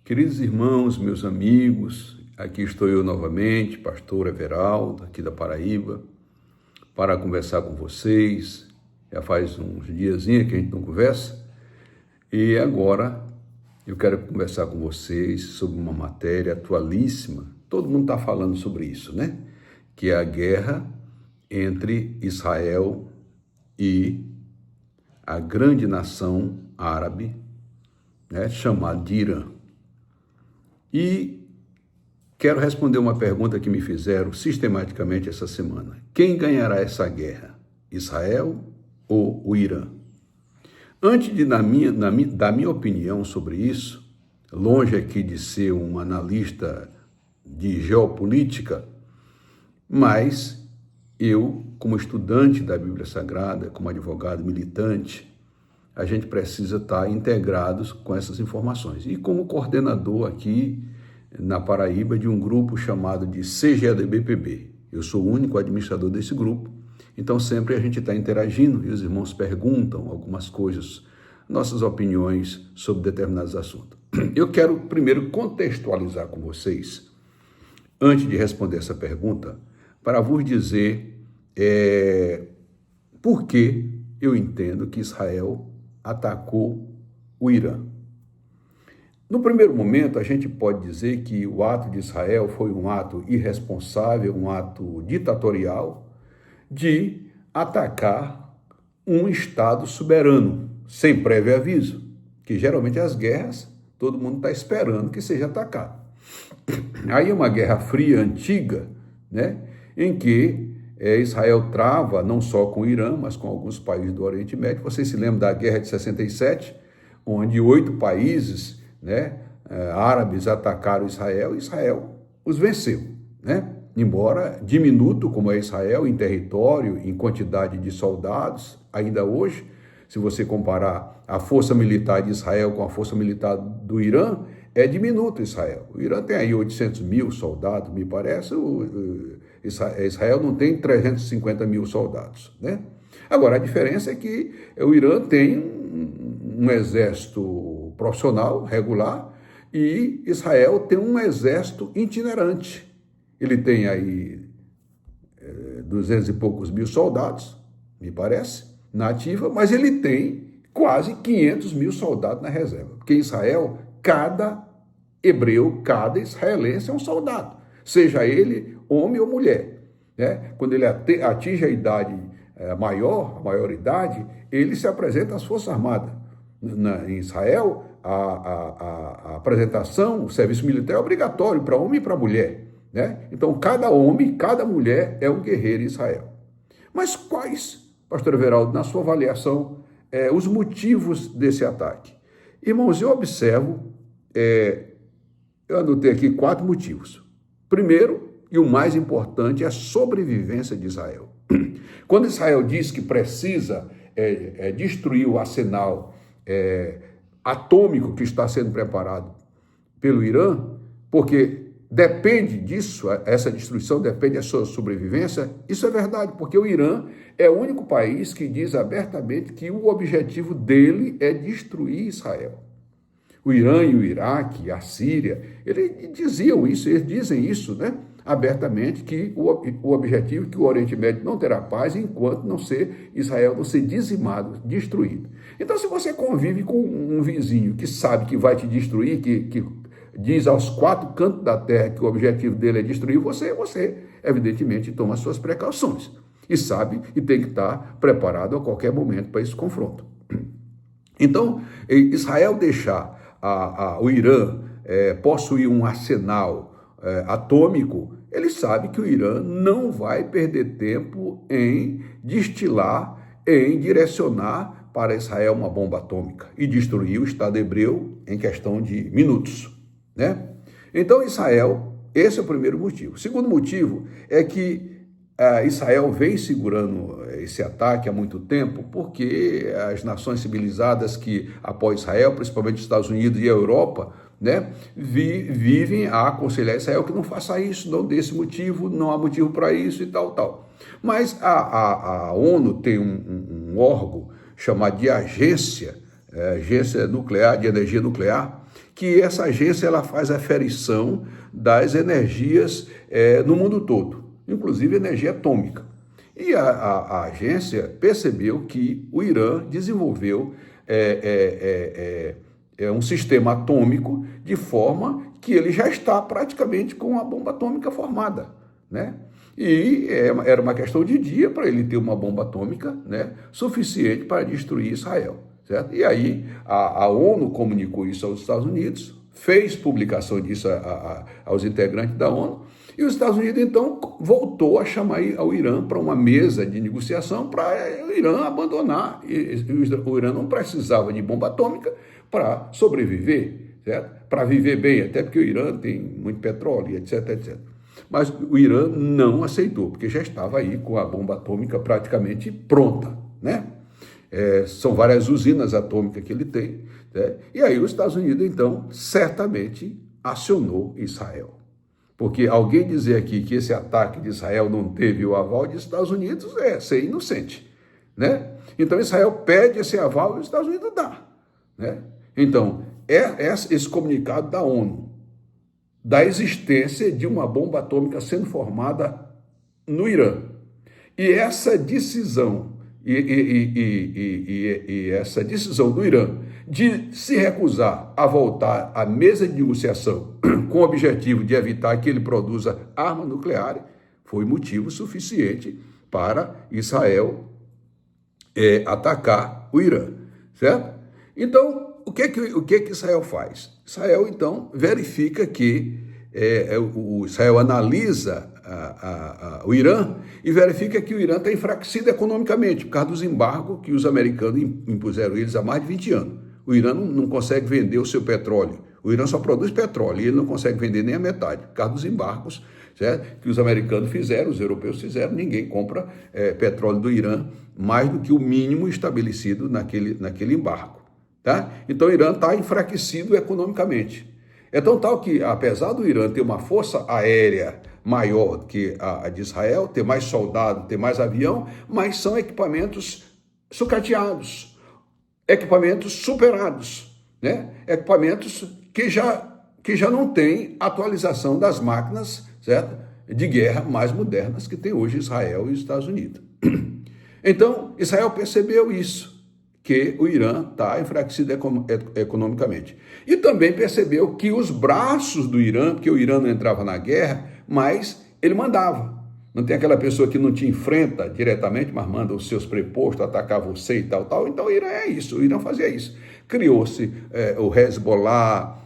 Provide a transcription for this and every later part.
Queridos irmãos, meus amigos, aqui estou eu novamente, pastor Everaldo, aqui da Paraíba, para conversar com vocês. Já faz uns diazinhos que a gente não conversa, e agora eu quero conversar com vocês sobre uma matéria atualíssima. Todo mundo está falando sobre isso, né? Que é a guerra entre Israel e a grande nação árabe, né, chamada de Irã. E quero responder uma pergunta que me fizeram sistematicamente essa semana. Quem ganhará essa guerra? Israel ou o Irã? Antes de dar minha opinião sobre isso, longe aqui de ser um analista de geopolítica, mas eu, como estudante da Bíblia Sagrada, como advogado militante, a gente precisa estar integrados com essas informações. E como coordenador aqui na Paraíba de um grupo chamado de CGADBPB. Eu sou o único administrador desse grupo, então sempre a gente está interagindo e os irmãos perguntam algumas coisas, nossas opiniões sobre determinados assuntos. Eu quero primeiro contextualizar com vocês, antes de responder essa pergunta, para vos dizer por que eu entendo que Israel atacou o Irã. No primeiro momento, a gente pode dizer que o ato de Israel foi um ato irresponsável, um ato ditatorial de atacar um Estado soberano, sem prévio aviso, que geralmente as guerras, todo mundo está esperando que seja atacado. Aí é uma guerra fria, antiga, né, em que Israel trava não só com o Irã, mas com alguns países do Oriente Médio. Vocês se lembram da Guerra de 67, onde 8 países, né, árabes atacaram Israel e Israel os venceu, né? Embora diminuto como é Israel em território, em quantidade de soldados, ainda hoje, se você comparar a força militar de Israel com a força militar do Irã, é diminuto Israel. O Irã tem aí 800 mil soldados, me parece, Israel não tem 350 mil soldados, né? Agora, a diferença é que o Irã tem um exército profissional, regular, e Israel tem um exército itinerante. Ele tem aí 200 e poucos mil soldados, me parece, na ativa, mas ele tem quase 500 mil soldados na reserva. Porque em Israel, cada hebreu, cada israelense é um soldado, seja ele homem ou mulher, né? Quando ele atinge a idade maior, a maioridade, ele se apresenta às Forças Armadas. Em Israel, a apresentação, o serviço militar é obrigatório para homem e para mulher, né? Então, cada homem, cada mulher é um guerreiro em Israel. Mas quais, pastor Everaldo, na sua avaliação, os motivos desse ataque? Irmãos, eu observo, eu anotei aqui 4 motivos. Primeiro, e o mais importante, é a sobrevivência de Israel. Quando Israel diz que precisa destruir o arsenal atômico que está sendo preparado pelo Irã, porque depende disso, essa destruição depende da sua sobrevivência, isso é verdade, porque o Irã é o único país que diz abertamente que o objetivo dele é destruir Israel. O Irã e o Iraque, a Síria, eles diziam isso, eles dizem isso, né, abertamente, que o objetivo é que o Oriente Médio não terá paz enquanto Israel não ser dizimado, destruído. Então, se você convive com um vizinho que sabe que vai te destruir, que diz aos 4 cantos da terra que o objetivo dele é destruir você evidentemente toma suas precauções e sabe e tem que estar preparado a qualquer momento para esse confronto. Então, Israel deixar o Irã possuir um arsenal atômico, ele sabe que o Irã não vai perder tempo em destilar, em direcionar para Israel uma bomba atômica e destruir o Estado hebreu em questão de minutos, né? Então, Israel, esse é o primeiro motivo. O segundo motivo é que Israel vem segurando esse ataque há muito tempo porque as nações civilizadas que apoiam Israel, principalmente os Estados Unidos e a Europa, né, vivem a aconselhar Israel que não faça isso, não dê esse motivo, não há motivo para isso e tal. Mas a ONU tem um órgão chamado de Agência Nuclear, de Energia Nuclear, que essa agência ela faz aferição das energias no mundo todo, inclusive energia atômica. E a agência percebeu que o Irã desenvolveu um sistema atômico de forma que ele já está praticamente com a bomba atômica formada, né? E era uma questão de dia para ele ter uma bomba atômica, né, suficiente para destruir Israel, certo? E aí a ONU comunicou isso aos Estados Unidos, fez publicação disso aos integrantes da ONU, e os Estados Unidos, então, voltou a chamar o Irã para uma mesa de negociação para o Irã abandonar. O Irã não precisava de bomba atômica para sobreviver, certo? Para viver bem, até porque o Irã tem muito petróleo, etc, etc. Mas o Irã não aceitou, porque já estava aí com a bomba atômica praticamente pronta, né? São várias usinas atômicas que ele tem, né? E aí os Estados Unidos, então, certamente acionou Israel. Porque alguém dizer aqui que esse ataque de Israel não teve o aval dos Estados Unidos é ser inocente, né? Então Israel pede esse aval e os Estados Unidos dá, né? Então, esse comunicado da ONU, da existência de uma bomba atômica sendo formada no Irã. E essa decisão, essa decisão do Irã de se recusar a voltar à mesa de negociação com o objetivo de evitar que ele produza arma nuclear, foi motivo suficiente para Israel atacar o Irã, certo? Então, o que Israel faz? Israel, então, verifica que Israel analisa o Irã e verifica que o Irã está enfraquecido economicamente por causa dos embargos que os americanos impuseram eles há mais de 20 anos. O Irã não consegue vender o seu petróleo. O Irã só produz petróleo e ele não consegue vender nem a metade por causa dos embargos, certo? Que os americanos fizeram, os europeus fizeram. Ninguém compra petróleo do Irã mais do que o mínimo estabelecido naquele embargo. Tá? Então o Irã está enfraquecido economicamente. É tão tal que, apesar do Irã ter uma força aérea maior que a de Israel, ter mais soldado, ter mais avião, mas são equipamentos sucateados, equipamentos superados, né? Equipamentos que já não têm atualização das máquinas, certo? De guerra mais modernas que tem hoje Israel e os Estados Unidos. Então, Israel percebeu isso, que o Irã está enfraquecido economicamente. E também percebeu que os braços do Irã, porque o Irã não entrava na guerra, mas ele mandava. Não tem aquela pessoa que não te enfrenta diretamente, mas manda os seus prepostos atacar você e tal, tal. Então o Irã é isso, o Irã fazia isso. Criou-se o Hezbollah,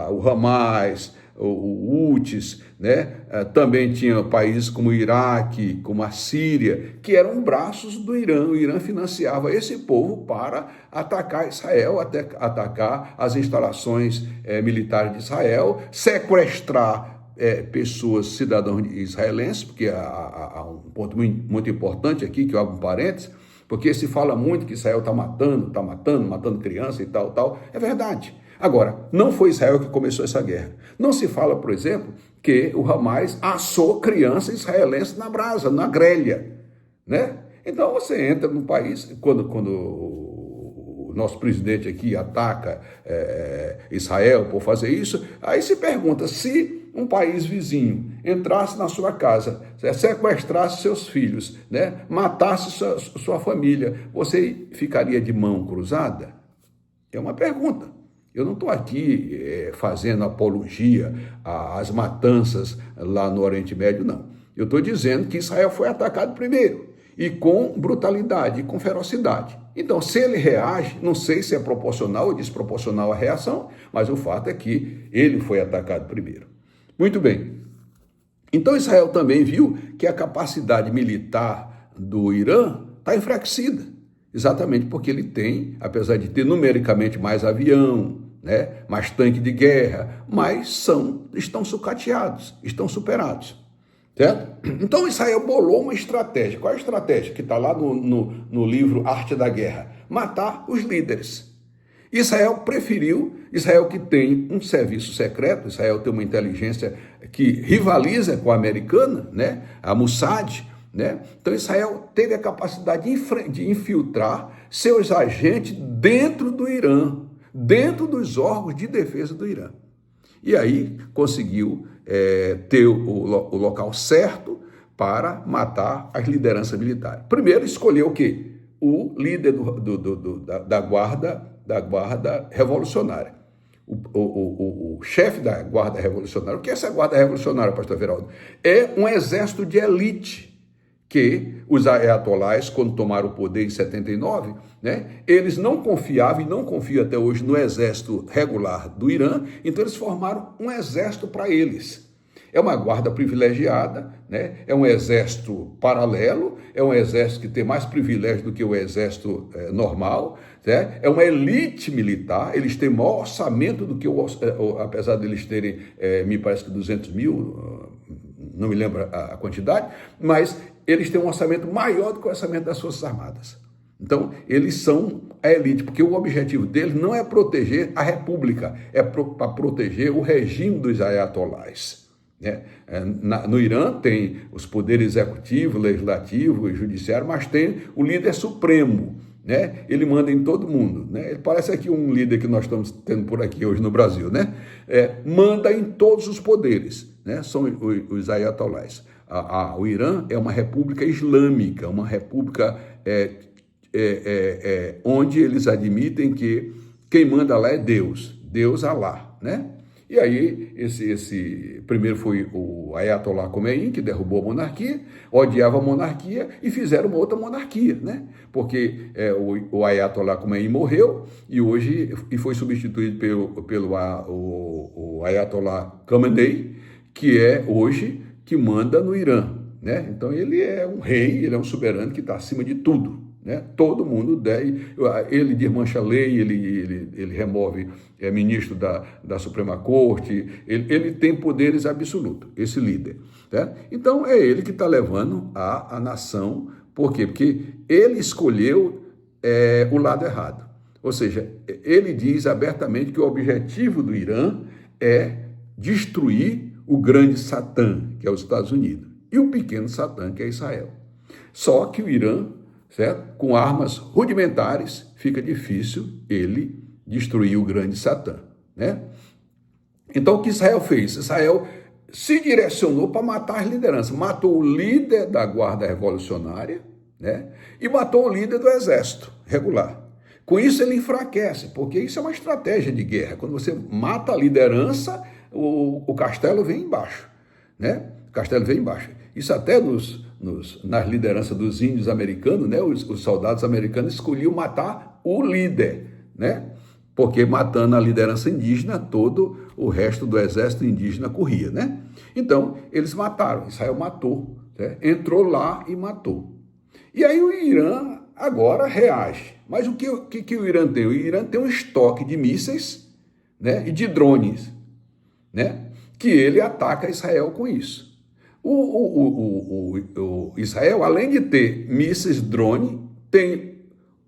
o Hamas, o Houthis, né? Também tinha países como o Iraque, como a Síria, que eram braços do Irã. O Irã financiava esse povo para atacar Israel, atacar as instalações militares de Israel, sequestrar pessoas, cidadãos israelenses, porque há um ponto muito importante aqui, que eu abro um parênteses, porque se fala muito que Israel está matando criança e tal, tal. É verdade. Agora, não foi Israel que começou essa guerra. Não se fala, por exemplo, que o Hamas assou criança israelense na brasa, na grelha, né? Então você entra no país, quando o nosso presidente aqui ataca Israel por fazer isso, aí se pergunta se um país vizinho entrasse na sua casa, sequestrasse seus filhos, né? Matasse sua família, você ficaria de mão cruzada? É uma pergunta. Eu não estou aqui fazendo apologia às matanças lá no Oriente Médio, não. Eu estou dizendo que Israel foi atacado primeiro, e com brutalidade, e com ferocidade. Então, se ele reage, não sei se é proporcional ou desproporcional a reação, mas o fato é que ele foi atacado primeiro. Muito bem. Então, Israel também viu que a capacidade militar do Irã está enfraquecida, exatamente porque ele tem, apesar de ter numericamente mais avião, né, mais tanque de guerra, mas estão sucateados, estão superados, certo? Então Israel bolou uma estratégia. Qual é a estratégia? Que está lá no livro Arte da Guerra. Matar os líderes. Israel que tem um serviço secreto, Israel tem uma inteligência que rivaliza com a americana, né, a Mossad, né? Então Israel teve a capacidade de infiltrar seus agentes dentro do Irã, dentro dos órgãos de defesa do Irã. E aí conseguiu ter o local certo para matar as lideranças militares. Primeiro escolheu o quê? O líder da guarda revolucionária. O chefe da guarda revolucionária. O que é essa guarda revolucionária, pastor Everaldo? É um exército de elite que os ayatolás, quando tomaram o poder em 79, né, eles não confiavam e não confiam até hoje no exército regular do Irã, então eles formaram um exército para eles. É uma guarda privilegiada, né? É um exército paralelo, é um exército que tem mais privilégio do que o exército normal, né? É uma elite militar, eles têm maior orçamento do que apesar de eles terem, me parece que 200 mil, não me lembro a quantidade, mas eles têm um orçamento maior do que o orçamento das Forças Armadas. Então, eles são a elite, porque o objetivo deles não é proteger a república, é para proteger o regime dos ayatolás. Né? No Irã tem os poderes executivo, legislativo e judiciário, mas tem o líder supremo, né? Ele manda em todo mundo, né? Ele parece aqui um líder que nós estamos tendo por aqui hoje no Brasil, né? Manda em todos os poderes, né? São os ayatolás. O Irã é uma república islâmica, uma república onde eles admitem que quem manda lá é Deus Alá, né? E aí, esse primeiro foi o Ayatollah Khomeini, que derrubou a monarquia, odiava a monarquia e fizeram uma outra monarquia, né? Porque o Ayatollah Khomeini morreu e foi substituído pelo Ayatollah Khamenei, que é hoje que manda no Irã, né? Então ele é um rei, ele é um soberano que está acima de tudo. Né? Todo mundo ele desmancha a lei, ele remove ministro da Suprema Corte, ele tem poderes absolutos, esse líder. Tá? Então é ele que está levando a nação. Por quê? Porque ele escolheu o lado errado. Ou seja, ele diz abertamente que o objetivo do Irã é destruir o grande Satã, que é os Estados Unidos, e o pequeno Satã, que é Israel. Só que o Irã, certo? Com armas rudimentares, fica difícil ele destruir o grande Satã, né? Então, o que Israel fez? Israel se direcionou para matar as lideranças. Matou o líder da guarda revolucionária, né? E matou o líder do exército regular. Com isso, ele enfraquece, porque isso é uma estratégia de guerra. Quando você mata a liderança, o castelo vem embaixo, né? O castelo vem embaixo. Isso até nas lideranças dos índios americanos, né? Os soldados americanos escolhiam matar o líder, né? Porque matando a liderança indígena, todo o resto do exército indígena corria, né? Então, eles mataram, Israel matou, né? Entrou lá e matou. E aí o Irã agora reage. Mas o que o Irã tem? O Irã tem um estoque de mísseis, né? E de drones, né? Que ele ataca Israel com isso. O Israel, além de ter mísseis drone, tem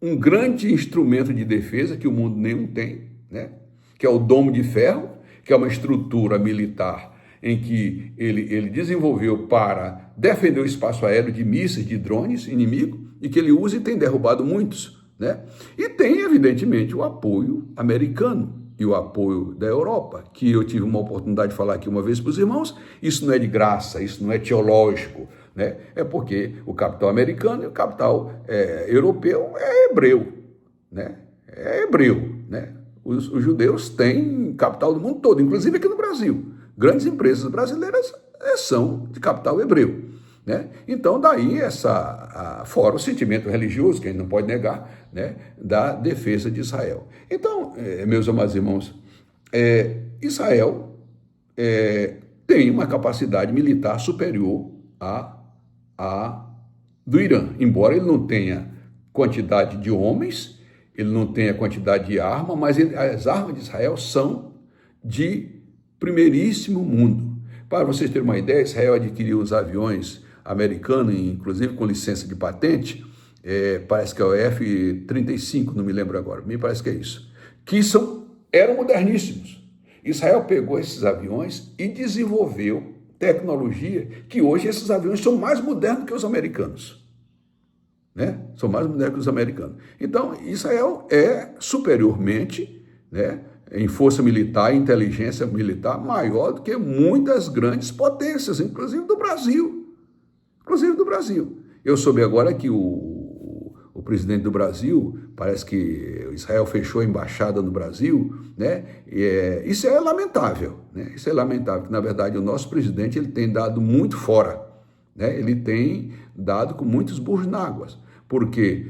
um grande instrumento de defesa que o mundo nenhum tem, né? Que é o Domo de Ferro, que é uma estrutura militar em que ele desenvolveu para defender o espaço aéreo de mísseis, de drones inimigo, e que ele usa e tem derrubado muitos, né? E tem, evidentemente, o apoio americano e o apoio da Europa, que eu tive uma oportunidade de falar aqui uma vez para os irmãos. Isso não é de graça, isso não é teológico, né? É porque o capital americano e o capital europeu é hebreu, né? É hebreu, né? Os judeus têm capital do mundo todo, inclusive aqui no Brasil. Grandes empresas brasileiras são de capital hebreu, né? Então, daí fora o sentimento religioso, que a gente não pode negar, né, da defesa de Israel. Então, meus amados irmãos, Israel tem uma capacidade militar superior à do Irã, embora ele não tenha quantidade de homens, ele não tenha quantidade de arma, mas as armas de Israel são de primeiríssimo mundo. Para vocês terem uma ideia, Israel adquiriu os aviões americanos, inclusive com licença de patente, parece que é o F-35, não me lembro agora, me parece que é isso, que eram moderníssimos. Israel pegou esses aviões e desenvolveu tecnologia que hoje esses aviões são mais modernos que os americanos, né? São mais modernos que os americanos. Então, Israel é superiormente, né, em força militar e inteligência militar maior do que muitas grandes potências, inclusive do Brasil. Inclusive do Brasil. Eu soube agora que o presidente do Brasil, parece que Israel fechou a embaixada no Brasil, né? Isso é lamentável, né? Isso é lamentável, que na verdade o nosso presidente ele tem dado muito fora, né? Ele tem dado com muitos burros na água, porque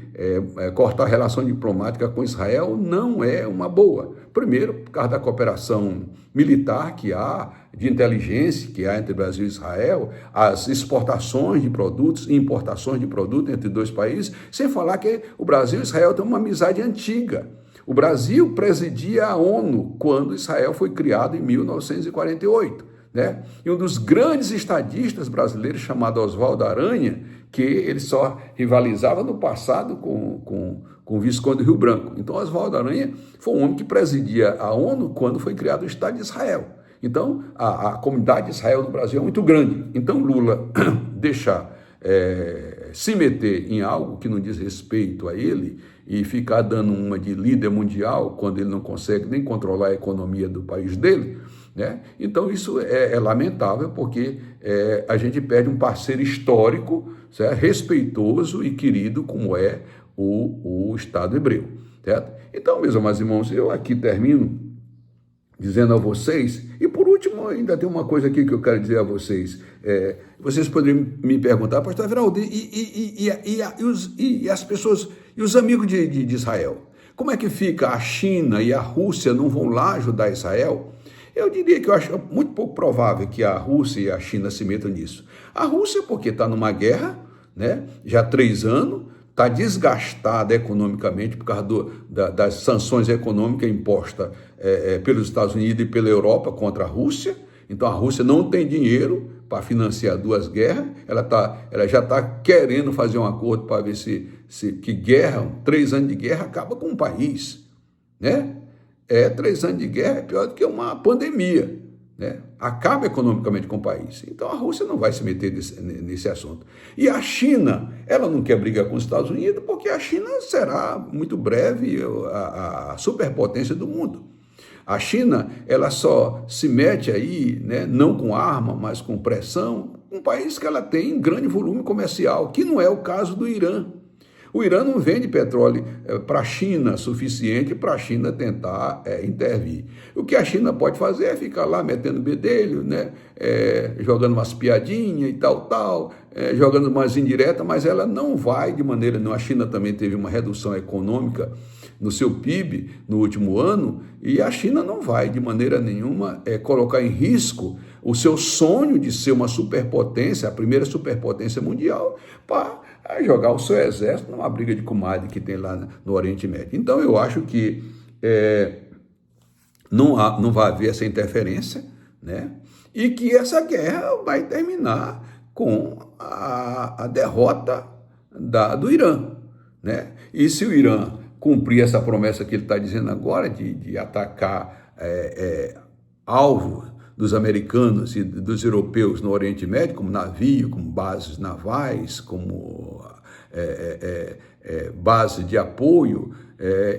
cortar a relação diplomática com Israel não é uma boa. Primeiro, por causa da cooperação militar que há, de inteligência que há entre Brasil e Israel, as exportações de produtos e importações de produtos entre dois países, sem falar que o Brasil e Israel têm uma amizade antiga. O Brasil presidia a ONU quando Israel foi criado em 1948. Né? E um dos grandes estadistas brasileiros, chamado Oswaldo Aranha, que ele só rivalizava no passado com o Visconde do Rio Branco. Então, Oswaldo Aranha foi um homem que presidia a ONU quando foi criado o Estado de Israel. Então, a comunidade de Israel no Brasil é muito grande. Então, Lula deixar se meter em algo que não diz respeito a ele e ficar dando uma de líder mundial quando ele não consegue nem controlar a economia do país dele, né? Então isso é lamentável, porque a gente perde um parceiro histórico, certo? Respeitoso e querido como é o Estado hebreu, certo? Então, meus amados irmãos, eu aqui termino dizendo a vocês, e por último, ainda tem uma coisa aqui que eu quero dizer a vocês. Vocês poderiam me perguntar, pastor Everaldo, e as pessoas, e os amigos de Israel? Como é que fica? A China e a Rússia não vão lá ajudar Israel? Eu diria que eu acho muito pouco provável que a Rússia e a China se metam nisso. A Rússia, porque está numa guerra, né, já há 3 anos, está desgastada economicamente por causa das sanções econômicas impostas pelos Estados Unidos e pela Europa contra a Rússia. Então a Rússia não tem dinheiro para financiar 2 guerras, ela já está querendo fazer um acordo para ver que guerra, 3 anos de guerra acaba com um país, né? 3 anos de guerra é pior do que uma pandemia, né? Acaba economicamente com o país. Então a Rússia não vai se meter nesse assunto. E a China, ela não quer brigar com os Estados Unidos, porque a China será muito breve a superpotência do mundo. A China, ela só se mete aí, né, não com arma, mas com pressão, um país que ela tem grande volume comercial, que não é o caso do Irã. O Irã não vende petróleo para a China suficiente para a China tentar intervir. O que a China pode fazer é ficar lá metendo bedelho, né? Jogando umas piadinhas e tal, jogando umas indiretas, mas ela não vai de maneira nenhuma. A China também teve uma redução econômica no seu PIB no último ano, e a China não vai de maneira nenhuma colocar em risco o seu sonho de ser uma superpotência, a primeira superpotência mundial, para jogar o seu exército numa briga de comadre que tem lá no Oriente Médio. Então eu acho que não vai haver essa interferência, né? E que essa guerra vai terminar com a derrota do Irã, né? E se o Irã cumprir essa promessa que ele está dizendo agora de atacar alvo dos americanos e dos europeus no Oriente Médio, como navio, como bases navais, como base de apoio,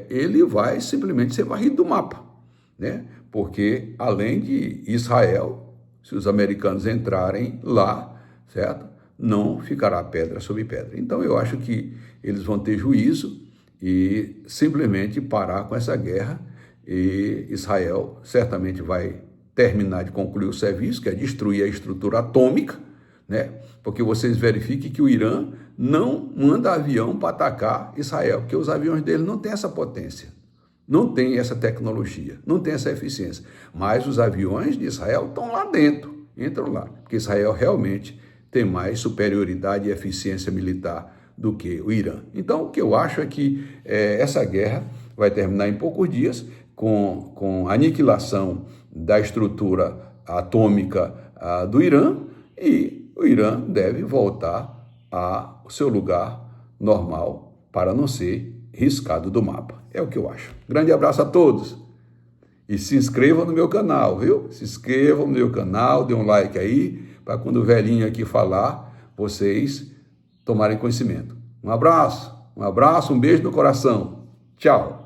ele vai simplesmente ser varrido do mapa, né? Porque além de Israel, se os americanos entrarem lá, certo? Não ficará pedra sobre pedra. Então eu acho que eles vão ter juízo e simplesmente parar com essa guerra, e Israel certamente vai terminar de concluir o serviço, que é destruir a estrutura atômica, né? Porque vocês verifiquem que o Irã não manda avião para atacar Israel, porque os aviões dele não têm essa potência, não tem essa tecnologia, não tem essa eficiência. Mas os aviões de Israel estão lá dentro, entram lá, porque Israel realmente tem mais superioridade e eficiência militar do que o Irã. Então, o que eu acho é que essa guerra vai terminar em poucos dias com a aniquilação da estrutura atômica do Irã, e o Irã deve voltar ao seu lugar normal para não ser riscado do mapa. É o que eu acho. Grande abraço a todos e se inscrevam no meu canal, viu? Se inscrevam no meu canal, dê um like aí, para quando o velhinho aqui falar, vocês tomarem conhecimento. Um abraço, um beijo no coração. Tchau.